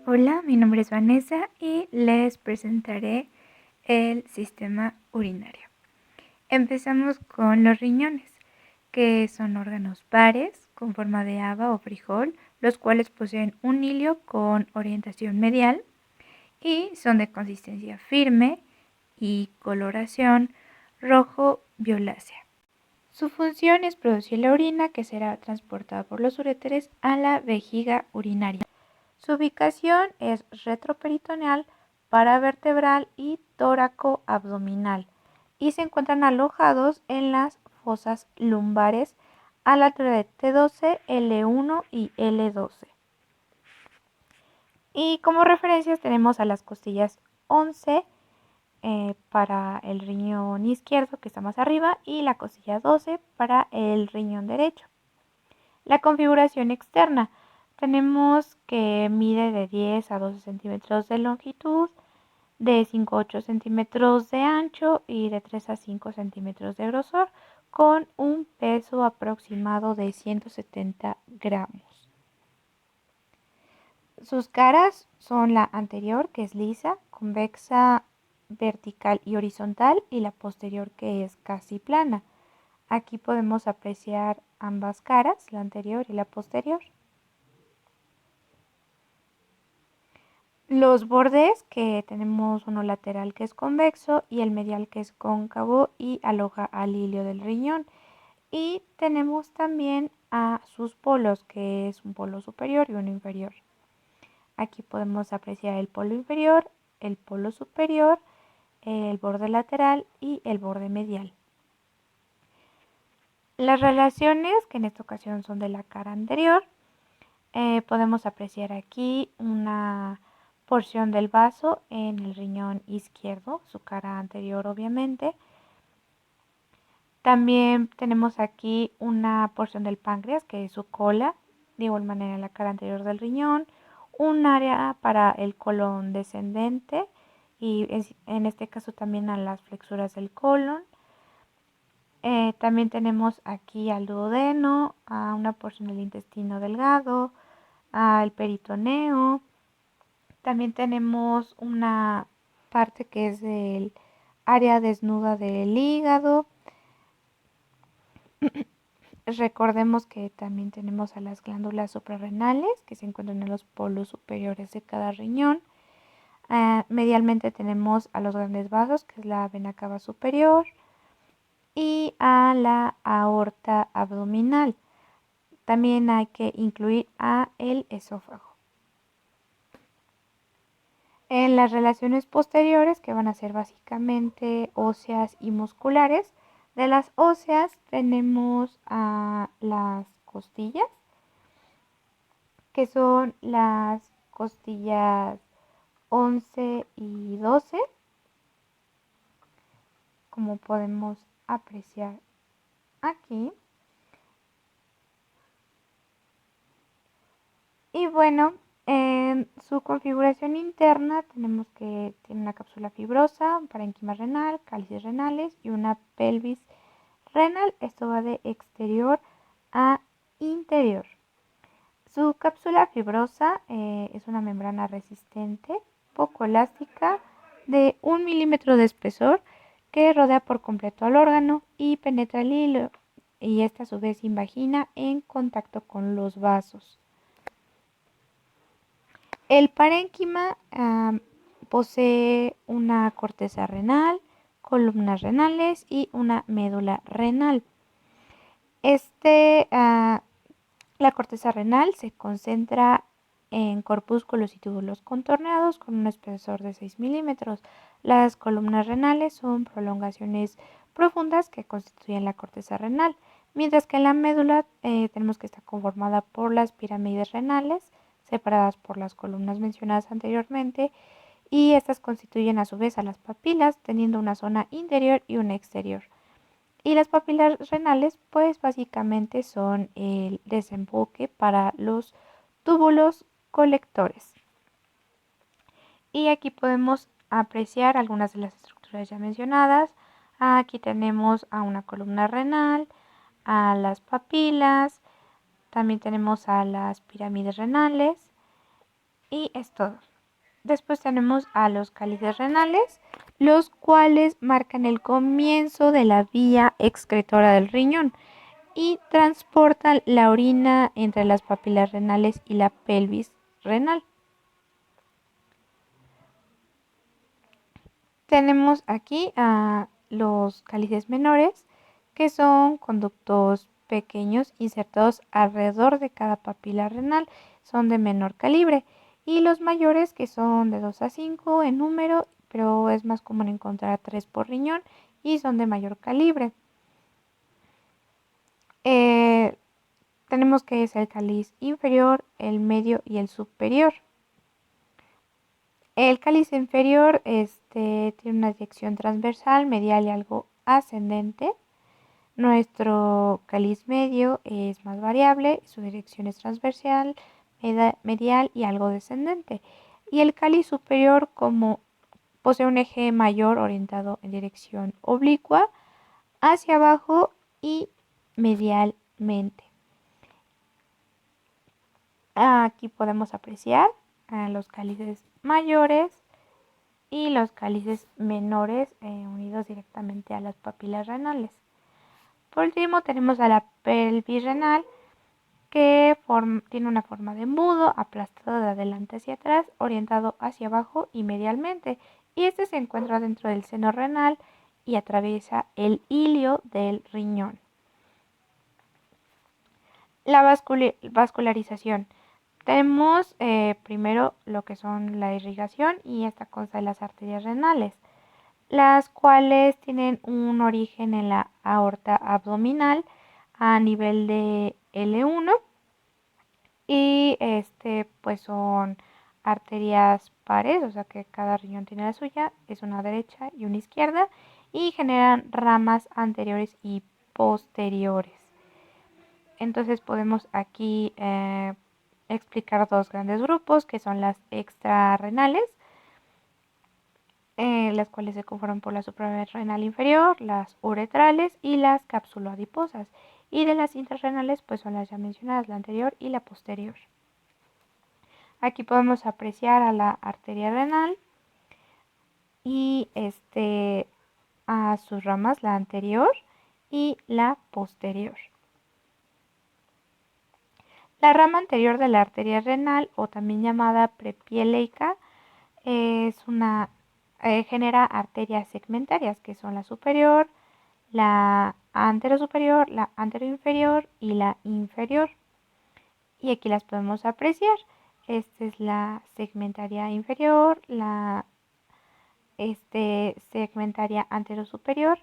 Hola, mi nombre es Vanessa y les presentaré el sistema urinario. Empezamos con los riñones, que son órganos pares con forma de haba o frijol, los cuales poseen un hilio con orientación medial y son de consistencia firme y coloración rojo-violácea. Su función es producir la orina que será transportada por los uréteres a la vejiga urinaria. Su ubicación es retroperitoneal, paravertebral y tóraco-abdominal y se encuentran alojados en las fosas lumbares a la altura de T12, L1 y L12. Y como referencias tenemos a las costillas 11 para el riñón izquierdo, que está más arriba, y la costilla 12 para el riñón derecho. La configuración externa. Tenemos que mide de 10 a 12 centímetros de longitud, de 5 a 8 centímetros de ancho y de 3 a 5 centímetros de grosor, con un peso aproximado de 170 gramos. Sus caras son la anterior, que es lisa, convexa, vertical y horizontal, y la posterior, que es casi plana. Aquí podemos apreciar ambas caras, la anterior y la posterior. Los bordes, que tenemos uno lateral que es convexo y el medial que es cóncavo y aloja al hilio del riñón. Y tenemos también a sus polos, que es un polo superior y uno inferior. Aquí podemos apreciar el polo inferior, el polo superior, el borde lateral y el borde medial. Las relaciones, que en esta ocasión son de la cara anterior, podemos apreciar aquí una porción del vaso en el riñón izquierdo, su cara anterior obviamente. También tenemos aquí una porción del páncreas, que es su cola, de igual manera en la cara anterior del riñón, un área para el colon descendente y en este caso también a las flexuras del colon. También tenemos aquí al duodeno, a una porción del intestino delgado, al peritoneo. También tenemos una parte que es del área desnuda del hígado. Recordemos que también tenemos a las glándulas suprarrenales que se encuentran en los polos superiores de cada riñón. Medialmente tenemos a los grandes vasos, que es la vena cava superior, y a la aorta abdominal. También hay que incluir a el esófago. En las relaciones posteriores, que van a ser básicamente óseas y musculares, de las óseas tenemos a las costillas, que son las costillas 11 y 12, como podemos apreciar aquí. Y bueno, en su configuración interna tenemos que tiene una cápsula fibrosa, un parénquima renal, cálices renales y una pelvis renal. Esto va de exterior a interior. Su cápsula fibrosa es una membrana resistente, poco elástica, de 1 milímetro de espesor, que rodea por completo al órgano y penetra el hilo, y esta a su vez invagina en contacto con los vasos. El parénquima posee una corteza renal, columnas renales y una médula renal. La corteza renal se concentra en corpúsculos y túbulos contorneados con un espesor de 6 milímetros. Las columnas renales son prolongaciones profundas que constituyen la corteza renal, mientras que en la médula tenemos que estar conformada por las pirámides renales, separadas por las columnas mencionadas anteriormente, y estas constituyen a su vez a las papilas, teniendo una zona interior y una exterior. Y las papilas renales, pues básicamente son el desemboque para los túbulos colectores. Y aquí podemos apreciar algunas de las estructuras ya mencionadas. Aquí tenemos a una columna renal, a las papilas, también tenemos a las pirámides renales Y es todo. Después tenemos a los cálices renales, los cuales marcan el comienzo de la vía excretora del riñón y transportan la orina entre las papilas renales y la pelvis renal. Tenemos aquí a los cálices menores, que son conductos pequeños insertados alrededor de cada papila renal, son de menor calibre, y los mayores, que son de 2 a 5 en número, pero es más común encontrar 3 por riñón y son de mayor calibre. Tenemos que es el cáliz inferior, el medio y el superior. El cáliz inferior tiene una dirección transversal, medial y algo ascendente. Nuestro cáliz medio es más variable, su dirección es transversal, medial y algo descendente. Y el cáliz superior como posee un eje mayor orientado en dirección oblicua hacia abajo y medialmente. Aquí podemos apreciar los cálices mayores y los cálices menores unidos directamente a las papilas renales. Por último tenemos a la pelvis renal, que tiene una forma de embudo aplastado de adelante hacia atrás, orientado hacia abajo y medialmente, y este se encuentra dentro del seno renal y atraviesa el ilio del riñón. La vascularización. Tenemos primero lo que son la irrigación, y esta consta de las arterias renales, las cuales tienen un origen en la aorta abdominal a nivel de L1, y pues son arterias pares, o sea que cada riñón tiene la suya, es una derecha y una izquierda, y generan ramas anteriores y posteriores. Entonces podemos aquí explicar dos grandes grupos, que son las extrarrenales, las cuales se conforman por la suprarrenal inferior, las uretrales y las cápsulo-adiposas. Y de las intrarrenales, pues son las ya mencionadas, la anterior y la posterior. Aquí podemos apreciar a la arteria renal y a sus ramas, la anterior y la posterior. La rama anterior de la arteria renal, o también llamada prepieleica, genera arterias segmentarias, que son la superior, la anterosuperior, la anteroinferior y la inferior. Y aquí las podemos apreciar. Esta es la segmentaria inferior, la segmentaria anterosuperior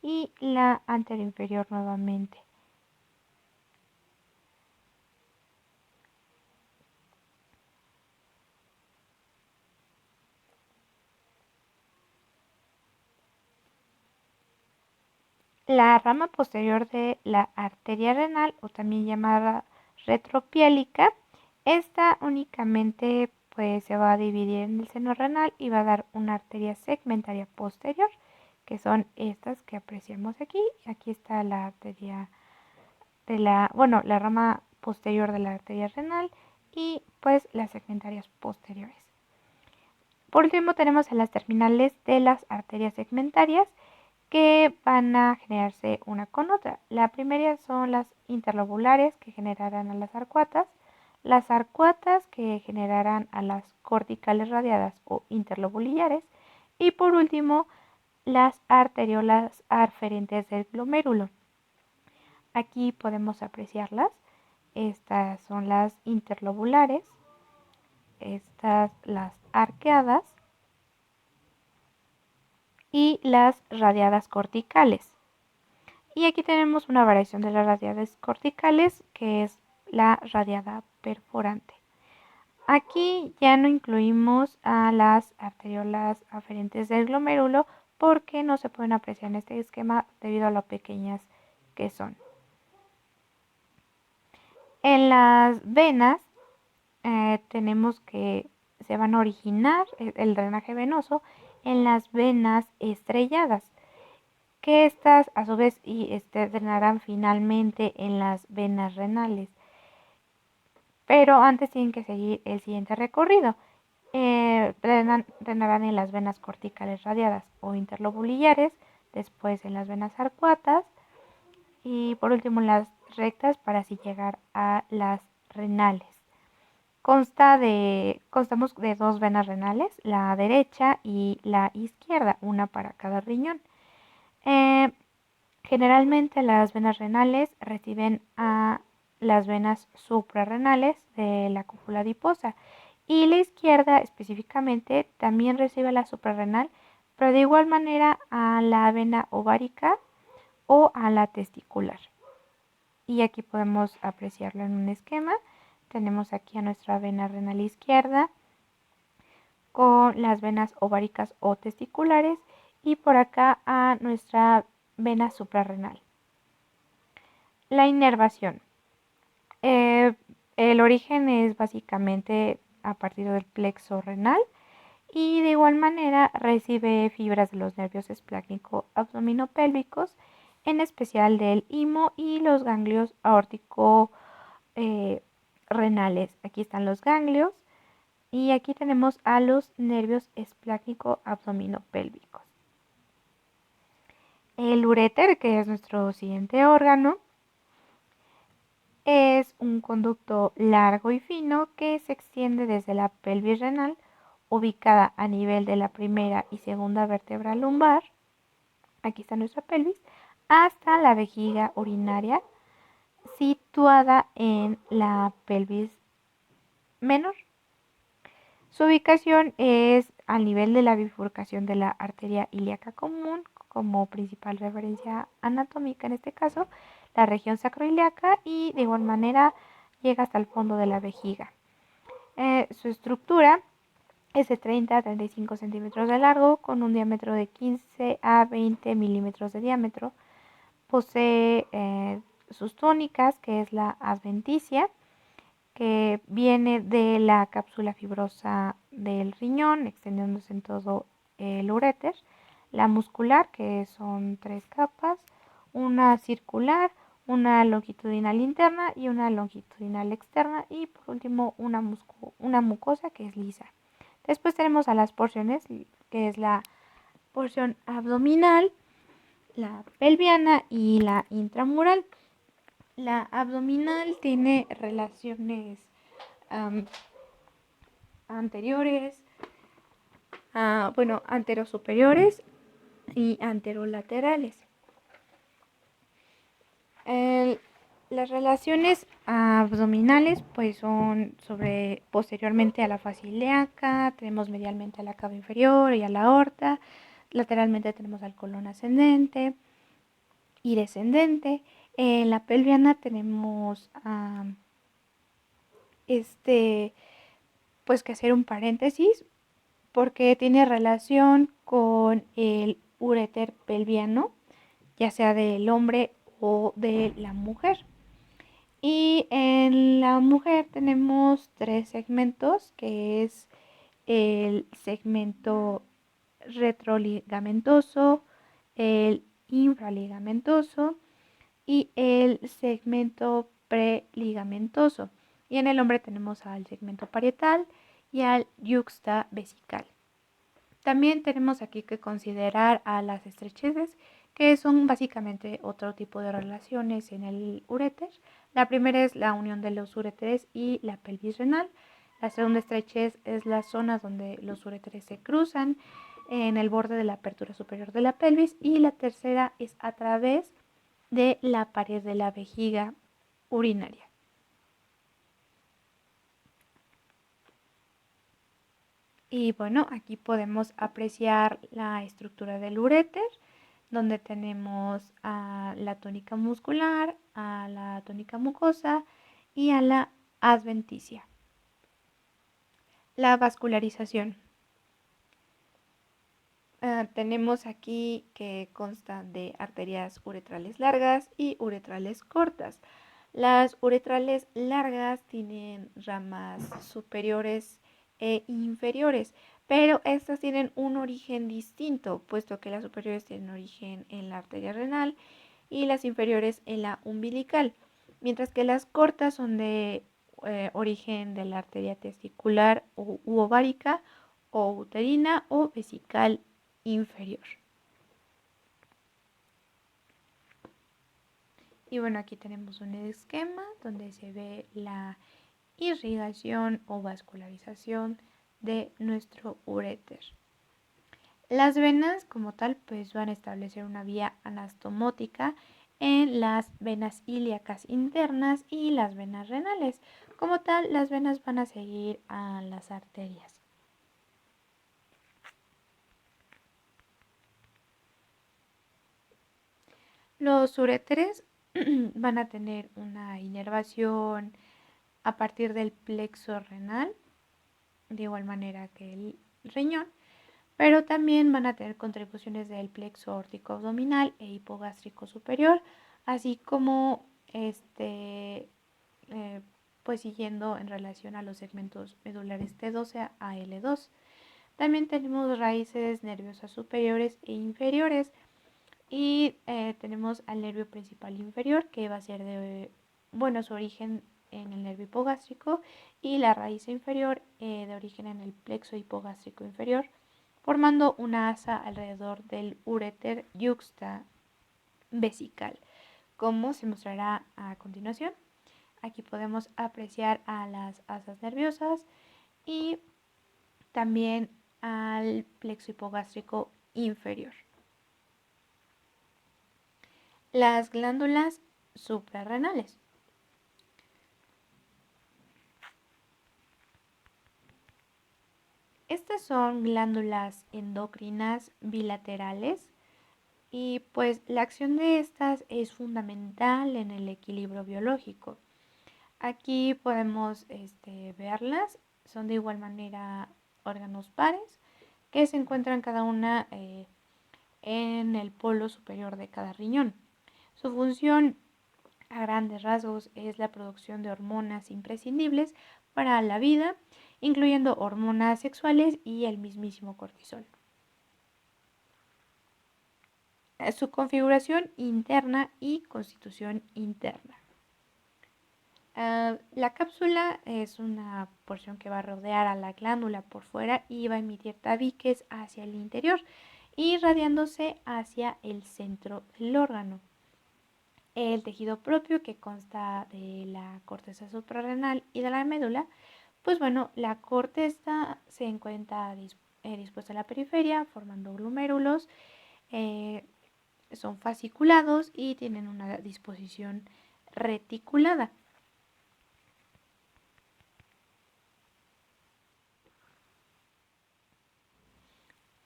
y la anteroinferior nuevamente. La rama posterior de la arteria renal, o también llamada retropiélica, esta únicamente pues se va a dividir en el seno renal y va a dar una arteria segmentaria posterior, que son estas que apreciamos aquí. Aquí está la arteria de la rama posterior de la arteria renal y pues las segmentarias posteriores. Por último tenemos a las terminales de las arterias segmentarias, que van a generarse una con otra. La primera son las interlobulares, que generarán a las arcuatas que generarán a las corticales radiadas o interlobulillares, y por último las arteriolas aferentes del glomérulo. Aquí podemos apreciarlas. Estas son las interlobulares, estas las arqueadas y las radiadas corticales. Y aquí tenemos una variación de las radiadas corticales, que es la radiada perforante. Aquí ya no incluimos a las arteriolas aferentes del glomérulo, porque no se pueden apreciar en este esquema debido a lo pequeñas que son. En las venas tenemos que se van a originar el drenaje venoso en las venas estrelladas, que estas a su vez drenarán finalmente en las venas renales. Pero antes tienen que seguir el siguiente recorrido. Drenarán en las venas corticales radiadas o interlobulares, después en las venas arcuatas y por último en las rectas para así llegar a las renales. Constamos de dos venas renales, la derecha y la izquierda, una para cada riñón. Eh, Generalmente las venas renales reciben a las venas suprarrenales de la cúpula adiposa y la izquierda específicamente también recibe la suprarrenal, pero de igual manera a la vena ovárica o a la testicular. Y aquí podemos apreciarlo en un esquema. Tenemos aquí a nuestra vena renal izquierda con las venas ováricas o testiculares y por acá a nuestra vena suprarrenal. La inervación. El origen es básicamente a partir del plexo renal y de igual manera recibe fibras de los nervios esplácnico-abdominopélvicos, en especial del imo y los ganglios aórtico renales. Aquí están los ganglios y aquí tenemos a los nervios esplácnico-abdominopélvicos. El uréter, que es nuestro siguiente órgano, es un conducto largo y fino que se extiende desde la pelvis renal, ubicada a nivel de la primera y segunda vértebra lumbar, aquí está nuestra pelvis, hasta la vejiga urinaria, situada en la pelvis menor. Su ubicación es al nivel de la bifurcación de la arteria ilíaca común, como principal referencia anatómica en este caso, la región sacroiliaca y de igual manera llega hasta el fondo de la vejiga. Su estructura es de 30 a 35 centímetros de largo con un diámetro de 15 a 20 milímetros de diámetro. Posee sus túnicas, que es la adventicia, que viene de la cápsula fibrosa del riñón, extendiéndose en todo el uréter, la muscular, que son 3 capas, una circular, una longitudinal interna y una longitudinal externa, y por último una mucosa que es lisa. Después tenemos a las porciones, que es la porción abdominal, la pelviana y la intramural. La abdominal tiene relaciones anteriores, anterosuperiores y anterolaterales. Las relaciones abdominales pues son posteriormente a la fascia ilíaca, tenemos medialmente a la cava inferior y a la aorta, lateralmente tenemos al colon ascendente y descendente. En la pelviana tenemos pues que hacer un paréntesis porque tiene relación con el uréter pelviano, ya sea del hombre o de la mujer. Y en la mujer tenemos 3 segmentos, que es el segmento retroligamentoso, el infraligamentoso y el segmento preligamentoso. Y en el hombre tenemos al segmento parietal y al yuxtavesical. También tenemos aquí que considerar a las estrecheces, que son básicamente otro tipo de relaciones en el uréter. La primera es la unión de los uréteres y la pelvis renal. La segunda estrechez es la zona donde los uréteres se cruzan en el borde de la apertura superior de la pelvis. Y la tercera es a través de la pared de la vejiga urinaria. Y bueno, aquí podemos apreciar la estructura del uréter, donde tenemos a la túnica muscular, a la túnica mucosa y a la adventicia. La vascularización. Tenemos aquí que consta de arterias uretrales largas y uretrales cortas. Las uretrales largas tienen ramas superiores e inferiores, pero estas tienen un origen distinto, puesto que las superiores tienen origen en la arteria renal y las inferiores en la umbilical, mientras que las cortas son de origen de la arteria testicular u ovárica o uterina o vesical inferior. Y bueno, aquí tenemos un esquema donde se ve la irrigación o vascularización de nuestro uréter. Las venas como tal pues van a establecer una vía anastomótica en las venas ilíacas internas y las venas renales. Como tal, las venas van a seguir a las arterias. Los uréteres van a tener una inervación a partir del plexo renal, de igual manera que el riñón, pero también van a tener contribuciones del plexo aórtico abdominal e hipogástrico superior, así como pues siguiendo en relación a los segmentos medulares T12 a L2. También tenemos raíces nerviosas superiores e inferiores y tenemos al nervio principal inferior que va a ser su origen en el nervio hipogástrico y la raíz inferior de origen en el plexo hipogástrico inferior, formando una asa alrededor del uréter yuxta vesical, como se mostrará a continuación. Aquí podemos apreciar a las asas nerviosas y también al plexo hipogástrico inferior. Las glándulas suprarrenales. Estas son glándulas endocrinas bilaterales y pues la acción de estas es fundamental en el equilibrio biológico. Aquí podemos verlas, son de igual manera órganos pares que se encuentran cada una en el polo superior de cada riñón. Su función a grandes rasgos es la producción de hormonas imprescindibles para la vida, incluyendo hormonas sexuales y el mismísimo cortisol. Su configuración interna y constitución interna. La cápsula es una porción que va a rodear a la glándula por fuera y va a emitir tabiques hacia el interior, irradiándose hacia el centro del órgano. El tejido propio, que consta de la corteza suprarrenal y de la médula, pues bueno, la corteza se encuentra dispuesta en la periferia formando glomérulos, son fasciculados y tienen una disposición reticulada.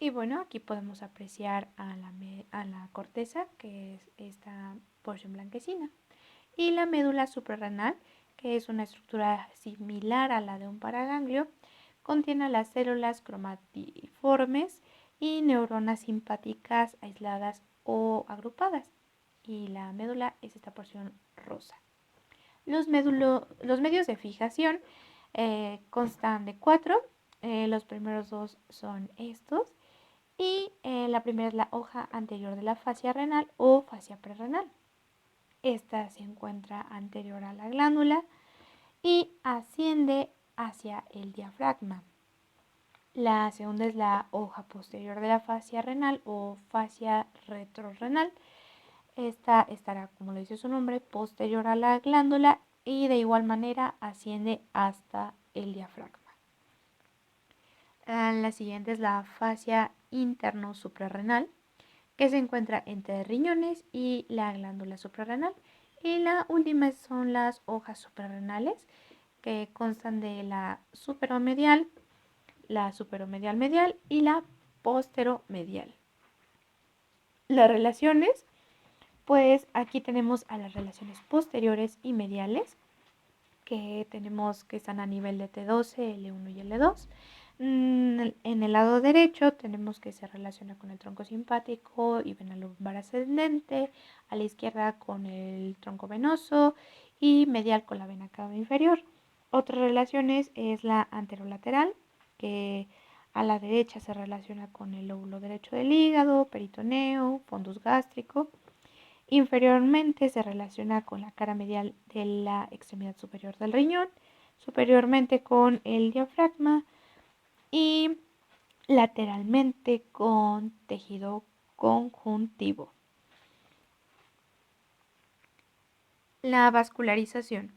Y bueno, aquí podemos apreciar a la corteza, que es esta porción blanquecina, y la médula suprarrenal, que es una estructura similar a la de un paraganglio, contiene las células cromatiformes y neuronas simpáticas aisladas o agrupadas. Y la médula es esta porción rosa. Los medios de fijación constan de 4. Los primeros 2 son estos. Y la primera es la hoja anterior de la fascia renal o fascia prerrenal. Esta se encuentra anterior a la glándula y asciende hacia el diafragma. La segunda es la hoja posterior de la fascia renal o fascia retrorrenal. Esta estará, como lo dice su nombre, posterior a la glándula y de igual manera asciende hasta el diafragma. La siguiente es la fascia interno suprarrenal, que se encuentra entre riñones y la glándula suprarrenal. Y la última son las hojas suprarrenales, que constan de la superomedial, la superomedial medial y la posteromedial. Las relaciones, pues aquí tenemos a las relaciones posteriores y mediales, que tenemos que están a nivel de T12, L1 y L2. En el lado derecho tenemos que se relaciona con el tronco simpático y vena lumbar ascendente, a la izquierda con el tronco venoso y medial con la vena cava inferior. Otras relaciones es la anterolateral, que a la derecha se relaciona con el lóbulo derecho del hígado, peritoneo, fundus gástrico. Inferiormente se relaciona con la cara medial de la extremidad superior del riñón superiormente con el diafragma y lateralmente con tejido conjuntivo. La vascularización.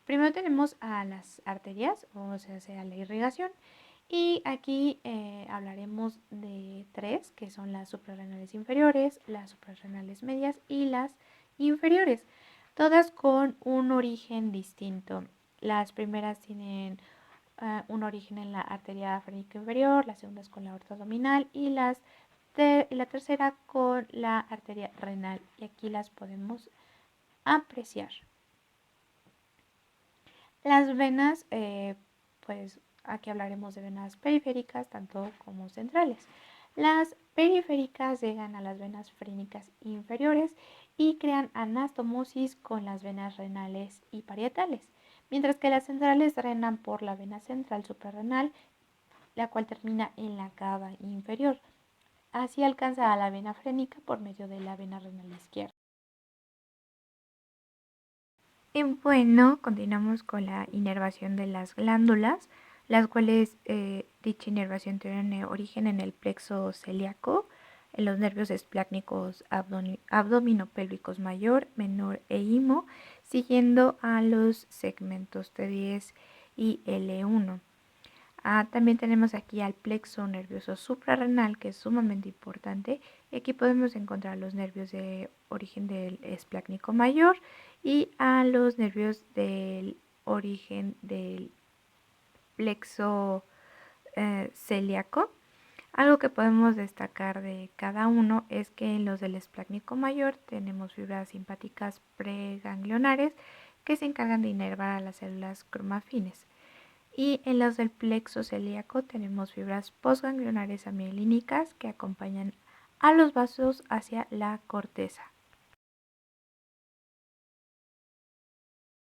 Primero tenemos a las arterias, o sea, la irrigación. Y aquí hablaremos de tres, que son las suprarrenales inferiores, las suprarrenales medias y las inferiores, todas con un origen distinto. Las primeras tienen un origen en la arteria frénica inferior, la segunda es con la aorta abdominal y la tercera con la arteria renal. Y aquí las podemos apreciar. Las venas, pues aquí hablaremos de venas periféricas tanto como centrales. Las periféricas llegan a las venas frénicas inferiores y crean anastomosis con las venas renales y parietales, mientras que las centrales drenan por la vena central suprarrenal, la cual termina en la cava inferior. Así alcanza a la vena frénica por medio de la vena renal izquierda. Y bueno, continuamos con la inervación de las glándulas, las cuales dicha inervación tiene origen en el plexo celíaco, en los nervios esplácnicos abdominopélvicos mayor, menor e imo, siguiendo a los segmentos T10 y L1. También tenemos aquí al plexo nervioso suprarrenal, que es sumamente importante. Y aquí podemos encontrar los nervios de origen del esplácnico mayor y a los nervios del origen del plexo celíaco. Algo que podemos destacar de cada uno es que en los del esplácnico mayor tenemos fibras simpáticas preganglionares que se encargan de inervar a las células cromafines. Y en los del plexo celíaco tenemos fibras postganglionares amielínicas que acompañan a los vasos hacia la corteza.